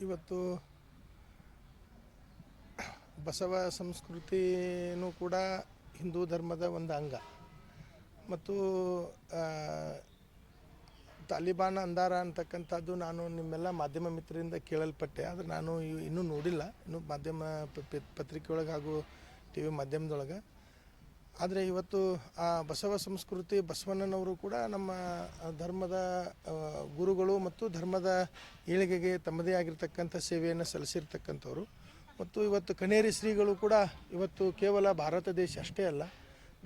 ಇವತ್ತು ಬಸವ ಸಂಸ್ಕೃತಿನೂ ಕೂಡ ಹಿಂದೂ ಧರ್ಮದ ಒಂದು ಅಂಗ ಮತ್ತು ತಾಲಿಬಾನ್ ಅಂದಾರ ಅಂತಕ್ಕಂಥದ್ದು ನಾನು ನಿಮ್ಮೆಲ್ಲ ಮಾಧ್ಯಮ ಮಿತ್ರರಿಂದ ಕೇಳಲ್ಪಟ್ಟೆ. ಆದರೆ ನಾನು ಇನ್ನೂ ನೋಡಿಲ್ಲ, ಇನ್ನೂ ಮಾಧ್ಯಮ ಪತ್ರಿಕೆಯೊಳಗೆ ಹಾಗೂ ಟಿ ವಿ ಮಾಧ್ಯಮದೊಳಗೆ. ಆದರೆ ಇವತ್ತು ಆ ಬಸವ ಸಂಸ್ಕೃತಿ, ಬಸವಣ್ಣನವರು ಕೂಡ ನಮ್ಮ ಧರ್ಮದ ಗುರುಗಳು ಮತ್ತು ಧರ್ಮದ ಏಳಿಗೆಗೆ ತಮ್ಮದೇ ಆಗಿರ್ತಕ್ಕಂಥ ಸೇವೆಯನ್ನು ಸಲ್ಲಿಸಿರ್ತಕ್ಕಂಥವ್ರು. ಮತ್ತು ಇವತ್ತು ಕನೇರಿ ಶ್ರೀಗಳು ಕೂಡ ಇವತ್ತು ಕೇವಲ ಭಾರತ ದೇಶ ಅಷ್ಟೇ ಅಲ್ಲ,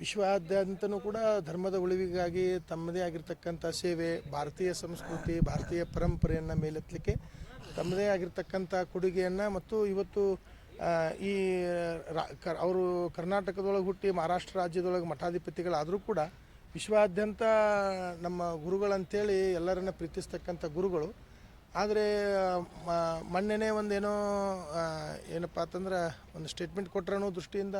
ವಿಶ್ವಾದ್ಯಂತನೂ ಕೂಡ ಧರ್ಮದ ಉಳಿವಿಗಾಗಿ ತಮ್ಮದೇ ಆಗಿರ್ತಕ್ಕಂಥ ಸೇವೆ, ಭಾರತೀಯ ಸಂಸ್ಕೃತಿ, ಭಾರತೀಯ ಪರಂಪರೆಯನ್ನು ಮೇಲೆತ್ತಲಿಕ್ಕೆ ತಮ್ಮದೇ ಆಗಿರ್ತಕ್ಕಂಥ ಕೊಡುಗೆಯನ್ನು ಮತ್ತು ಇವತ್ತು ಈ ಅವರು ಕರ್ನಾಟಕದೊಳಗೆ ಹುಟ್ಟಿ ಮಹಾರಾಷ್ಟ್ರ ರಾಜ್ಯದೊಳಗೆ ಮಠಾಧಿಪತಿಗಳಾದರೂ ಕೂಡ ವಿಶ್ವಾದ್ಯಂತ ನಮ್ಮ ಗುರುಗಳಂತೇಳಿ ಎಲ್ಲರನ್ನ ಪ್ರೀತಿಸ್ತಕ್ಕಂಥ ಗುರುಗಳು. ಆದರೆ ಮೊನ್ನೆನೇ ಒಂದೇನೋ ಏನಪ್ಪ ಅಂತಂದ್ರೆ ಒಂದು ಸ್ಟೇಟ್ಮೆಂಟ್ ಕೊಟ್ಟರೆ ಅನ್ನೋ ದೃಷ್ಟಿಯಿಂದ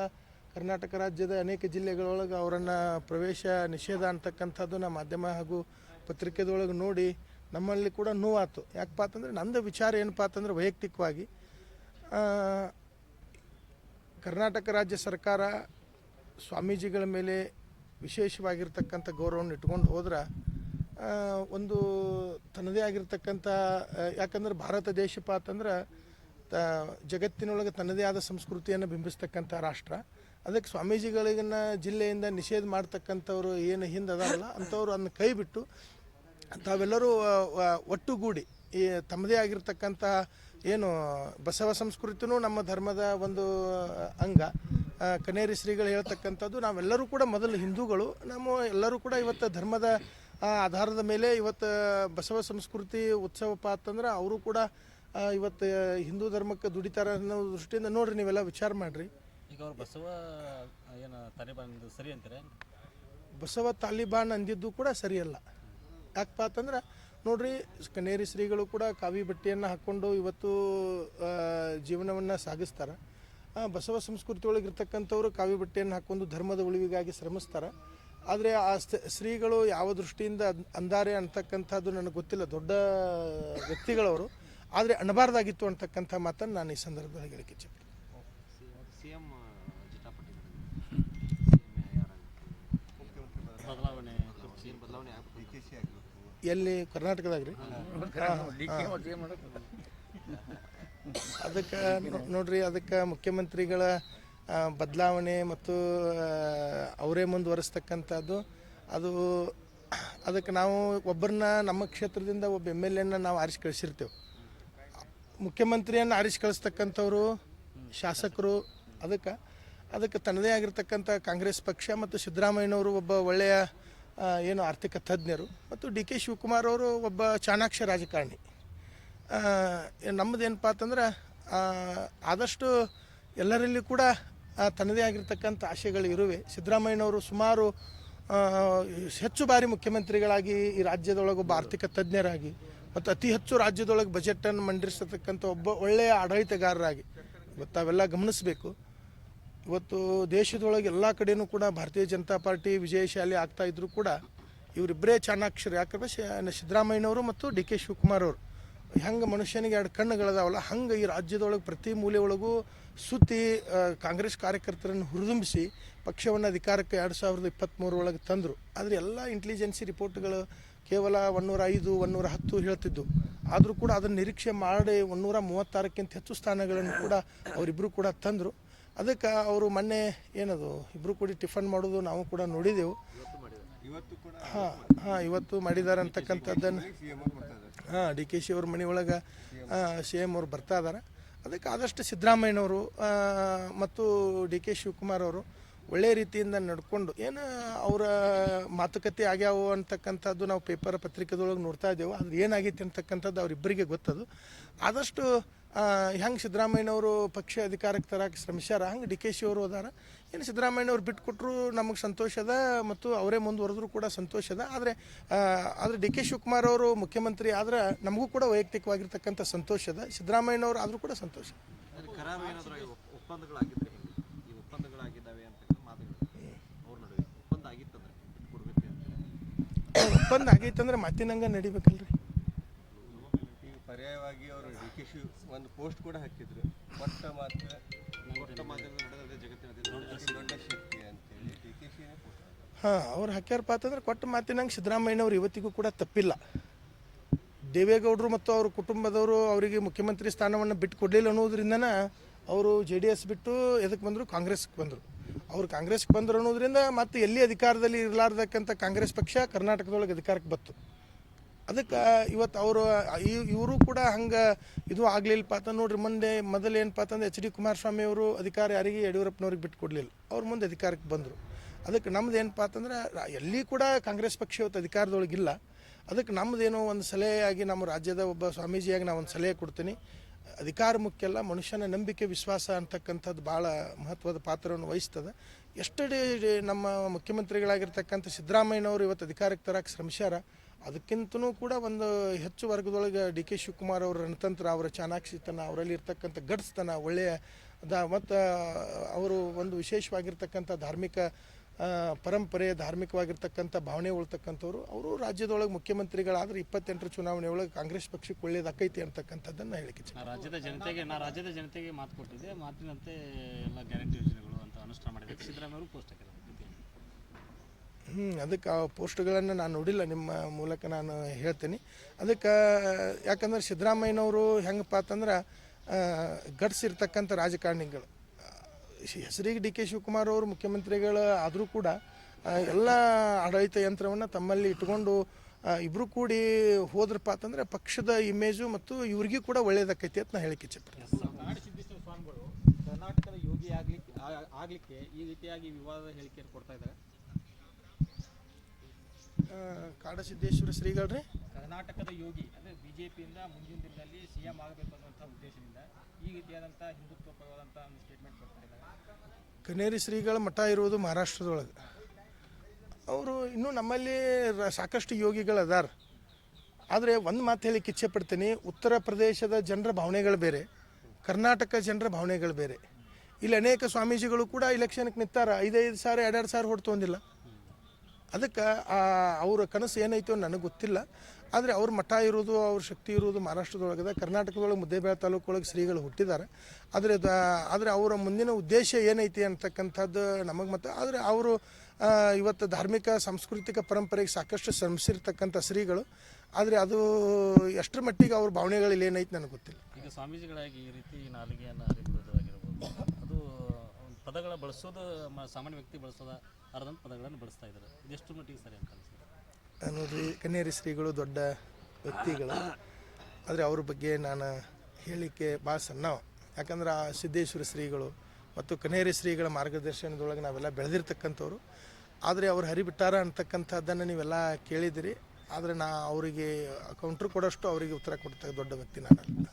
ಕರ್ನಾಟಕ ರಾಜ್ಯದ ಅನೇಕ ಜಿಲ್ಲೆಗಳೊಳಗೆ ಅವರನ್ನು ಪ್ರವೇಶ ನಿಷೇಧ ಅಂತಕ್ಕಂಥದ್ದು ನಮ್ಮ ಮಾಧ್ಯಮ ಹಾಗೂ ಪತ್ರಿಕೆದೊಳಗೆ ನೋಡಿ ನಮ್ಮಲ್ಲಿ ಕೂಡ ನೋವಾಯ್ತು. ಯಾಕಪ್ಪ ಅಂತಂದರೆ ನಂದು ವಿಚಾರ ಏನಪ್ಪ ಅಂತಂದ್ರೆ ವೈಯಕ್ತಿಕವಾಗಿ ಕರ್ನಾಟಕ ರಾಜ್ಯ ಸರ್ಕಾರ ಸ್ವಾಮೀಜಿಗಳ ಮೇಲೆ ವಿಶೇಷವಾಗಿರ್ತಕ್ಕಂಥ ಗೌರವವನ್ನು ಇಟ್ಕೊಂಡು ಹೋದ್ರೆ ಒಂದು ತನ್ನದೇ ಆಗಿರ್ತಕ್ಕಂಥ, ಯಾಕಂದ್ರೆ ಭಾರತ ದೇಶಪ್ಪ ಅಂತಂದ್ರೆ ಜಗತ್ತಿನೊಳಗೆ ತನ್ನದೇ ಆದ ಸಂಸ್ಕೃತಿಯನ್ನು ಬಿಂಬಿಸ್ತಕ್ಕಂಥ ರಾಷ್ಟ್ರ. ಅದಕ್ಕೆ ಸ್ವಾಮೀಜಿಗಳಿಗನ್ನ ಜಿಲ್ಲೆಯಿಂದ ನಿಷೇಧ ಮಾಡ್ತಕ್ಕಂಥವ್ರು ಏನು ಹಿಂದೆ ಅದಾರಲ್ಲ ಅಂಥವ್ರು ಅದನ್ನ ಕೈ ಬಿಟ್ಟು ತಾವೆಲ್ಲರೂ ಒಟ್ಟುಗೂಡಿ ಈ ತಮ್ಮದೇ ಆಗಿರ್ತಕ್ಕಂಥ ಏನು ಬಸವ ಸಂಸ್ಕೃತಿನೂ ನಮ್ಮ ಧರ್ಮದ ಒಂದು ಅಂಗ. ಕನೇರಿ ಶ್ರೀಗಳು ಹೇಳ್ತಕ್ಕಂಥದ್ದು ನಾವೆಲ್ಲರೂ ಕೂಡ ಮೊದಲು ಹಿಂದೂಗಳು, ನಮ್ಮ ಎಲ್ಲರೂ ಕೂಡ ಇವತ್ತು ಧರ್ಮದ ಆಧಾರದ ಮೇಲೆ ಇವತ್ತು ಬಸವ ಸಂಸ್ಕೃತಿ ಉತ್ಸವಪ್ಪ ಅಂತಂದ್ರೆ ಅವರು ಕೂಡ ಇವತ್ತು ಹಿಂದೂ ಧರ್ಮಕ್ಕೆ ದುಡಿತಾರೆ ಅನ್ನೋ ದೃಷ್ಟಿಯಿಂದ ನೋಡ್ರಿ, ನೀವೆಲ್ಲ ವಿಚಾರ ಮಾಡಿರಿ. ಈಗ ಅವ್ರು ಬಸವ ಏನು ತಾಲಿಬಾನ್ ಸರಿ ಅಂತಾರೆ? ಬಸವ ತಾಲಿಬಾನ್ ಅಂದಿದ್ದು ಕೂಡ ಸರಿಯಲ್ಲ. ಯಾಕಪ್ಪ ಅಂತಂದ್ರೆ ನೋಡ್ರಿ, ಕನೇರಿ ಶ್ರೀಗಳು ಕೂಡ ಕಾವಿ ಬಟ್ಟೆಯನ್ನು ಹಾಕ್ಕೊಂಡು ಇವತ್ತು ಜೀವನವನ್ನು ಸಾಗಿಸ್ತಾರೆ. ಬಸವ ಸಂಸ್ಕೃತಿ ಒಳಗೆ ಇರ್ತಕ್ಕಂಥವ್ರು ಕಾವಿ ಬಟ್ಟೆಯನ್ನು ಹಾಕ್ಕೊಂಡು ಧರ್ಮದ ಉಳಿವಿಗಾಗಿ ಶ್ರಮಿಸ್ತಾರೆ. ಆದರೆ ಆ ಶ್ರೀಗಳು ಯಾವ ದೃಷ್ಟಿಯಿಂದ ಅಂದಾರೆ ಅಂತಕ್ಕಂಥದ್ದು ನನಗೆ ಗೊತ್ತಿಲ್ಲ, ದೊಡ್ಡ ವ್ಯಕ್ತಿಗಳವರು. ಆದರೆ ಅನ್ನಬಾರ್ದಾಗಿತ್ತು ಅಂತಕ್ಕಂಥ ಮಾತನ್ನು ನಾನು ಈ ಸಂದರ್ಭದಲ್ಲಿ ಹೇಳಕ್ಕೆ ಇಚ್ಛೆ ಎಲ್ಲಿ ಕರ್ನಾಟಕದಾಗ ರೀ? ಅದಕ್ಕೆ ನೋಡ್ರಿ, ಅದಕ್ಕೆ ಮುಖ್ಯಮಂತ್ರಿಗಳ ಬದಲಾವಣೆ ಮತ್ತು ಅವರೇ ಮುಂದುವರಿಸ್ತಕ್ಕಂಥದ್ದು ಅದು. ಅದಕ್ಕೆ ನಾವು ಒಬ್ಬರನ್ನ ನಮ್ಮ ಕ್ಷೇತ್ರದಿಂದ ಒಬ್ಬ MLA ನಾವು ಆರಿಸಿ ಕಳಿಸಿರ್ತೇವೆ. ಮುಖ್ಯಮಂತ್ರಿಯನ್ನು ಆರಿಸಿ ಕಳಿಸ್ತಕ್ಕಂಥವ್ರು ಶಾಸಕರು. ಅದಕ್ಕೆ ತನ್ನದೇ ಆಗಿರ್ತಕ್ಕಂಥ ಕಾಂಗ್ರೆಸ್ ಪಕ್ಷ ಮತ್ತು ಸಿದ್ದರಾಮಯ್ಯನವರು ಒಬ್ಬ ಒಳ್ಳೆಯ ಏನು ಆರ್ಥಿಕ ತಜ್ಞರು ಮತ್ತು DK ಶಿವಕುಮಾರ್ ಅವರು ಒಬ್ಬ ಚಾಣಾಕ್ಷ ರಾಜಕಾರಣಿ. ನಮ್ಮದೇನಪ್ಪ ಅಂತಂದ್ರೆ ಆದಷ್ಟು ಎಲ್ಲರಲ್ಲಿ ಕೂಡ ತನ್ನದೇ ಆಗಿರ್ತಕ್ಕಂಥ ಆಶಯಗಳು ಇರುವೆ. ಸಿದ್ದರಾಮಯ್ಯನವರು ಸುಮಾರು ಹೆಚ್ಚು ಬಾರಿ ಮುಖ್ಯಮಂತ್ರಿಗಳಾಗಿ ಈ ರಾಜ್ಯದೊಳಗೆ ಒಬ್ಬ ಆರ್ಥಿಕ ತಜ್ಞರಾಗಿ ಮತ್ತು ಅತಿ ಹೆಚ್ಚು ರಾಜ್ಯದೊಳಗೆ ಬಜೆಟನ್ನು ಮಂಡಿಸತಕ್ಕಂಥ ಒಬ್ಬ ಒಳ್ಳೆಯ ಆಡಳಿತಗಾರರಾಗಿ ಇವತ್ತು ಅವೆಲ್ಲ ಗಮನಿಸಬೇಕು. ಇವತ್ತು ದೇಶದೊಳಗೆ ಎಲ್ಲ ಕಡೆಯೂ ಕೂಡ ಭಾರತೀಯ ಜನತಾ ಪಾರ್ಟಿ ವಿಜಯಶಾಲಿ ಆಗ್ತಾ ಇದ್ದರೂ ಕೂಡ ಇವರಿಬ್ಬರೇ ಚಾಣಾಕ್ಷರು. ಯಾಕಂದ್ರೆ ಸಿದ್ದರಾಮಯ್ಯನವರು ಮತ್ತು DK ಶಿವಕುಮಾರ್ ಅವರು ಹೆಂಗೆ ಮನುಷ್ಯನಿಗೆ ಎರಡು ಕಣ್ಣುಗಳದಾವಲ್ಲ, ಹಂಗೆ ಈ ರಾಜ್ಯದೊಳಗೆ ಪ್ರತಿ ಮೂಲೆ ಒಳಗೂ ಸುತ್ತಿ ಕಾಂಗ್ರೆಸ್ ಕಾರ್ಯಕರ್ತರನ್ನು ಹುರಿದುಂಬಿಸಿ ಪಕ್ಷವನ್ನು ಅಧಿಕಾರಕ್ಕೆ 2023 ಒಳಗೆ ತಂದರು. ಆದರೆ ಎಲ್ಲ ಇಂಟೆಲಿಜೆನ್ಸಿ ರಿಪೋರ್ಟ್ಗಳು ಕೇವಲ 105, 110 ಹೇಳ್ತಿದ್ದು. ಆದರೂ ಕೂಡ ಅದನ್ನು ನಿರೀಕ್ಷೆ ಮಾಡಿ 136ಕ್ಕಿಂತ ಹೆಚ್ಚು ಸ್ಥಾನಗಳನ್ನು ಕೂಡ ಅವರಿಬ್ಬರು ಕೂಡ ತಂದರು. ಅದಕ್ಕೆ ಅವರು ಮೊನ್ನೆ ಏನದು ಇಬ್ಬರು ಕೂಡ ಟಿಫನ್ ಮಾಡೋದು ನಾವು ಕೂಡ ನೋಡಿದೆವು. ಇವತ್ತು ಮಾಡಿದ್ದಾರೆ ಅಂತಕ್ಕಂಥದ್ದನ್ನು DKC ಅವ್ರ ಮನೆ ಒಳಗೆ CM ಅವ್ರು ಬರ್ತಾ ಇದ್ದಾರೆ. ಅದಕ್ಕೆ ಆದಷ್ಟು ಸಿದ್ದರಾಮಯ್ಯನವರು ಮತ್ತು DK ಶಿವಕುಮಾರ್ ಅವರು ಒಳ್ಳೆಯ ರೀತಿಯಿಂದ ನಡ್ಕೊಂಡು ಏನು ಅವರ ಮಾತುಕತೆ ಆಗ್ಯಾವು ಅಂತಕ್ಕಂಥದ್ದು ನಾವು ಪೇಪರ್ ಪತ್ರಿಕೆದೊಳಗೆ ನೋಡ್ತಾ ಇದ್ದೇವೆ. ಅದು ಏನಾಗೈತೆ ಅಂತಕ್ಕಂಥದ್ದು ಅವರಿಬ್ಬರಿಗೆ ಗೊತ್ತದು. ಆದಷ್ಟು ಹೆಂಗೆ ಸಿದ್ದರಾಮಯ್ಯನವರು ಪಕ್ಷ ಅಧಿಕಾರಕ್ಕೆ ತರಕ್ಕೆ ಶ್ರಮಿಸ್ಯಾರ, ಹಂಗೆ DKC ಅವರು ಹೋದಾರ. ಏನು ಸಿದ್ದರಾಮಯ್ಯನವ್ರು ಬಿಟ್ಟುಕೊಟ್ರು ನಮಗೆ ಸಂತೋಷದ ಮತ್ತು ಅವರೇ ಮುಂದುವರೆದ್ರು ಕೂಡ ಸಂತೋಷದ. ಆದರೆ DK ಶಿವಕುಮಾರ್ ಅವರು ಮುಖ್ಯಮಂತ್ರಿ ಆದ್ರೆ ನಮಗೂ ಕೂಡ ವೈಯಕ್ತಿಕವಾಗಿರ್ತಕ್ಕಂಥ ಸಂತೋಷದ. ಸಿದ್ದರಾಮಯ್ಯನವರು ಆದರೂ ಕೂಡ ಸಂತೋಷ. ಒಪ್ಪಂದ ಆಗೈತಂದ್ರೆ ಮಾತಿನಂಗೆ ನಡಿಬೇಕಲ್ರಿ. ಪರ್ಯಾಯವಾಗಿ ಅವರು ಡಿ ಕೆ ಶಿ ಒಂದು ಪೋಸ್ಟ್ ಕೂಡ ಹಾಕಿದ್ರು, ಕೊಟ್ಟ ಮಾತು ನಡೆದ ಜಗತ್ತಿನ ದೊಡ್ಡ ಶಕ್ತಿ ಅಂತೇಳಿ ಡಿ ಕೆ ಶಿನೇ ಪೋಸ್ಟ್. ಹಾಂ, ಅವ್ರು ಹಾಕ್ಯಾರಪ್ಪ ಅಂತಂದ್ರೆ ಕೊಟ್ಟ ಮಾತಿನಂಗೆ ಸಿದ್ದರಾಮಯ್ಯನವ್ರು ಇವತ್ತಿಗೂ ಕೂಡ ತಪ್ಪಿಲ್ಲ. ದೇವೇಗೌಡರು ಮತ್ತು ಅವ್ರ ಕುಟುಂಬದವರು ಅವರಿಗೆ ಮುಖ್ಯಮಂತ್ರಿ ಸ್ಥಾನವನ್ನು ಬಿಟ್ಟು ಕೊಡಲಿಲ್ಲ ಅನ್ನೋದ್ರಿಂದನೇ ಅವರು JDS ಬಿಟ್ಟು ಎದಕ್ಕೆ ಬಂದರು, ಕಾಂಗ್ರೆಸ್ಗೆ ಬಂದರು. ಅವ್ರು ಕಾಂಗ್ರೆಸ್ಗೆ ಬಂದರು ಅನ್ನೋದ್ರಿಂದ ಮತ್ತು ಎಲ್ಲಿ ಅಧಿಕಾರದಲ್ಲಿ ಇರಲಾರ್ದಕ್ಕಂಥ ಕಾಂಗ್ರೆಸ್ ಪಕ್ಷ ಕರ್ನಾಟಕದೊಳಗೆ ಅಧಿಕಾರಕ್ಕೆ ಬಂತು. ಅದಕ್ಕೆ ಇವತ್ತು ಅವರು ಇವರು ಕೂಡ ಹಂಗೆ ಇದು ಆಗಲಿಲ್ಲಪ್ಪ ಅಂತ ನೋಡ್ರಿ. ಮೊದಲು ಏನಪ್ಪ ಅಂತಂದ್ರೆ HD ಕುಮಾರಸ್ವಾಮಿ ಅವರು ಅಧಿಕಾರ ಯಾರಿಗೆ, ಯಡಿಯೂರಪ್ಪನವ್ರಿಗೆ ಬಿಟ್ಟು ಕೊಡಲಿಲ್ಲ, ಅವ್ರ ಮುಂದೆ ಅಧಿಕಾರಕ್ಕೆ ಬಂದರು. ಅದಕ್ಕೆ ನಮ್ದು ಏನಪ್ಪ ಅಂತಂದ್ರೆ ಎಲ್ಲಿ ಕೂಡ ಕಾಂಗ್ರೆಸ್ ಪಕ್ಷ ಇವತ್ತು ಅಧಿಕಾರದೊಳಗಿಲ್ಲ. ಅದಕ್ಕೆ ನಮ್ಮದೇನೋ ಒಂದು ಸಲಹೆಯಾಗಿ ನಮ್ಮ ರಾಜ್ಯದ ಒಬ್ಬ ಸ್ವಾಮೀಜಿಯಾಗಿ ನಾನು ಒಂದು ಸಲಹೆ ಕೊಡ್ತೀನಿ. ಅಧಿಕಾರ ಮುಖ್ಯ ಅಲ್ಲ, ಮನುಷ್ಯನ ನಂಬಿಕೆ ವಿಶ್ವಾಸ ಅಂತಕ್ಕಂಥದ್ದು ಭಾಳ ಮಹತ್ವದ ಪಾತ್ರವನ್ನು ವಹಿಸ್ತದೆ. ಎಷ್ಟೇ ನಮ್ಮ ಮುಖ್ಯಮಂತ್ರಿಗಳಾಗಿರ್ತಕ್ಕಂಥ ಸಿದ್ದರಾಮಯ್ಯನವರು ಇವತ್ತು ಅಧಿಕಾರಕ್ಕೆ ತರಕ್ಕೆ ಶ್ರಮಿಸ್ಯಾರ, ಅದಕ್ಕಿಂತನೂ ಕೂಡ ಒಂದು ಹೆಚ್ಚು ವರ್ಗದೊಳಗೆ ಡಿ ಕೆ ಶಿವಕುಮಾರ್ ಅವರ ರಣತಂತ್ರ, ಅವರ ಚಾಣಾಕ್ಷತನ, ಅವರಲ್ಲಿ ಇರ್ತಕ್ಕಂಥ ಗಡ್ಸ್ತನ, ಒಳ್ಳೆಯ ಮತ್ತು ಅವರು ಒಂದು ವಿಶೇಷವಾಗಿರ್ತಕ್ಕಂಥ ಧಾರ್ಮಿಕ ಪರಂಪರೆ, ಧಾರ್ಮಿಕವಾಗಿರ್ತಕ್ಕಂಥ ಭಾವನೆ ಉಳ್ತಕ್ಕಂಥವ್ರು. ಅವರು ರಾಜ್ಯದೊಳಗೆ ಮುಖ್ಯಮಂತ್ರಿಗಳಾದ್ರೆ 28ರ ಚುನಾವಣೆ ಒಳಗೆ ಕಾಂಗ್ರೆಸ್ ಪಕ್ಷಕ್ಕೆ ಒಳ್ಳೇದಾಕೈತಿ ಅಂತಕ್ಕಂಥದ್ದನ್ನು ಹೇಳಿಕೆ ರಾಜ್ಯದ ಜನತೆಗೆ ಮಾತು ಕೊಟ್ಟಿದೆ, ಮಾತಿನಂತೆ ಎಲ್ಲ ಗ್ಯಾರಂಟಿ ಯೋಜನೆಗಳು ಅಂತ ಅನುಷ್ಠಾನ ಮಾಡಿದೆ. ಸಿದ್ದರಾಮಯ್ಯ ಅವರು ಪೋಸ್ಟ್ ಹಾಕಿದ್ದಾರೆ. ಅದಕ್ಕೆ ಆ ಪೋಸ್ಟ್ಗಳನ್ನು ನಾನು ನೋಡಿಲ್ಲ, ನಿಮ್ಮ ಮೂಲಕ ನಾನು ಹೇಳ್ತೀನಿ. ಅದಕ್ಕೆ ಯಾಕಂದ್ರೆ ಸಿದ್ದರಾಮಯ್ಯನವರು ಹೆಂಗಪ್ಪ ಅಂತಂದ್ರೆ ಗಟ್ಸ್ ಇರ್ತಕ್ಕಂಥ ರಾಜಕಾರಣಿಗಳು. ಹೆಸರಿಗೆ ಡಿ ಕೆ ಶಿವಕುಮಾರ್ ಅವರು ಮುಖ್ಯಮಂತ್ರಿಗಳು ಆದರೂ ಕೂಡ ಎಲ್ಲ ಆಡಳಿತ ಯಂತ್ರವನ್ನು ತಮ್ಮಲ್ಲಿ ಇಟ್ಕೊಂಡು ಇಬ್ಬರು ಕೂಡಿ ಹೋದ್ರಪ್ಪ ಅಂತಂದರೆ ಪಕ್ಷದ ಇಮೇಜು ಮತ್ತು ಇವ್ರಿಗೂ ಕೂಡ ಒಳ್ಳೇದಾಕೈತಿ ಅಂತ ನಾನು ಹೇಳಿಕೆ ಇಚ್ಛೆಪಡ್ತೀನಿ. ಕಾಡಸಿದ್ದೇಶ್ವರ ಸ್ವಾಮಿಗಳು ಕರ್ನಾಟಕದ ಯೋಗಿ ಆಗಲಿಕ್ಕೆ ಈ ರೀತಿಯಾಗಿ ವಿವಾದದ ಹೇಳಿಕೆಯನ್ನು ಕೊಡ್ತಾ ಇದ್ದಾರೆ. ಕಾಡಸಿದ್ದೇಶ್ವರ ಶ್ರೀಗಳ್ರಿ ಕರ್ನಾಟಕದ ಯೋಗಿ ಅಂದರೆ BJPಯಿಂದ ಮುಂದಿನ ದಿನದಲ್ಲಿ CM ಆಗಬೇಕು ಅನ್ನುವಂಥ ಉದ್ದೇಶದಿಂದ ಈ ರೀತಿಯಾದಂಥ ಹಿಂದುತ್ವ ಪರವಾದಂಥ ಒಂದು ಸ್ಟೇಟ್ಮೆಂಟ್ ಕೊಡ್ತಾ ಇದ್ದಾರೆ. ಕನೇರಿ ಶ್ರೀಗಳ ಮಠ ಇರುವುದು ಮಹಾರಾಷ್ಟ್ರದೊಳಗೆ. ಅವರು ಇನ್ನೂ ನಮ್ಮಲ್ಲಿ ಸಾಕಷ್ಟು ಯೋಗಿಗಳು ಅದಾರ. ಆದರೆ ಒಂದು ಮಾತು ಹೇಳಿಕ್ಕೆ ಇಚ್ಛೆ ಪಡ್ತೀನಿ, ಉತ್ತರ ಪ್ರದೇಶದ ಜನರ ಭಾವನೆಗಳು ಬೇರೆ, ಕರ್ನಾಟಕ ಜನರ ಭಾವನೆಗಳು ಬೇರೆ. ಇಲ್ಲಿ ಅನೇಕ ಸ್ವಾಮೀಜಿಗಳು ಕೂಡ ಇಲೆಕ್ಷನ್ಗೆ ನಿಂತಾರ, 5 ಸಾರಿ 2 ಸಾರಿ ಹೊಟ್ಟು ತೊಗೊಂಡಿಲ್ಲ. ಅದಕ್ಕೆ ಅವರ ಕನಸು ಏನೈತೋ ನನಗೆ ಗೊತ್ತಿಲ್ಲ. ಆದರೆ ಅವ್ರ ಮಠ ಇರೋದು, ಅವ್ರ ಶಕ್ತಿ ಇರೋದು ಮಹಾರಾಷ್ಟ್ರದೊಳಗದ. ಕರ್ನಾಟಕದೊಳಗೆ ಮುದ್ದೇಬೇಳೆ ತಾಲೂಕೊಳಗೆ ಶ್ರೀಗಳು ಹುಟ್ಟಿದ್ದಾರೆ. ಆದರೆ ಅವರ ಮುಂದಿನ ಉದ್ದೇಶ ಏನೈತಿ ಅಂತಕ್ಕಂಥದ್ದು ನಮಗೆ ಮತ್ತು ಆದರೆ ಅವರು ಇವತ್ತು ಧಾರ್ಮಿಕ ಸಾಂಸ್ಕೃತಿಕ ಪರಂಪರೆಗೆ ಸಾಕಷ್ಟು ಶ್ರಮಿಸಿರ್ತಕ್ಕಂಥ ಶ್ರೀಗಳು. ಆದರೆ ಅದು ಎಷ್ಟರ ಮಟ್ಟಿಗೆ ಅವ್ರ ಭಾವನೆಗಳಲ್ಲಿ ಏನೈತಿ ನನಗೆ ಗೊತ್ತಿಲ್ಲ. ಈಗ ಸ್ವಾಮೀಜಿಗಳಾಗಿ ಈ ರೀತಿ ನಾಲಿಗೆಯನ್ನು ಹರಿಬಿಡೋದಾಗಿರ್ಬೋದು, ಅದು ಪದಗಳ ಬಳಸೋದು ಸಾಮಾನ್ಯ ವ್ಯಕ್ತಿ ಬಳಸೋದ ಅರ್ಧಂತ ಪದಗಳನ್ನು ಬಳಸ್ತಾ ಇದ್ದಾರೆ. ಇದೆಷ್ಟು ಮಟ್ಟಿಗೆ ಸರಿ ಅಂತ ಅನಿಸುತ್ತೆ? ನೋಡ್ರಿ, ಕನ್ನೇರಿ ಶ್ರೀಗಳು ದೊಡ್ಡ ವ್ಯಕ್ತಿಗಳು. ಆದರೆ ಅವ್ರ ಬಗ್ಗೆ ನಾನು ಹೇಳಲಿಕ್ಕೆ ಭಾಳ ಸಣ್ಣವ. ಯಾಕಂದ್ರೆ ಆ ಸಿದ್ದೇಶ್ವರ ಶ್ರೀಗಳು ಮತ್ತು ಕನ್ನೇರಿ ಶ್ರೀಗಳ ಮಾರ್ಗದರ್ಶನದೊಳಗೆ ನಾವೆಲ್ಲ ಬೆಳೆದಿರ್ತಕ್ಕಂಥವ್ರು. ಆದರೆ ಅವ್ರು ಹರಿಬಿಟ್ಟಾರ ಅಂತಕ್ಕಂಥದ್ದನ್ನು ನೀವೆಲ್ಲ ಕೇಳಿದಿರಿ. ಆದರೆ ನಾ ಅವರಿಗೆ ಕೌಂಟ್ರ್ ಕೊಡೋಷ್ಟು ಅವರಿಗೆ ಉತ್ತರ ಕೊಡ್ತಕ್ಕ ದೊಡ್ಡ ವ್ಯಕ್ತಿ ನಾನಲ್ಲ.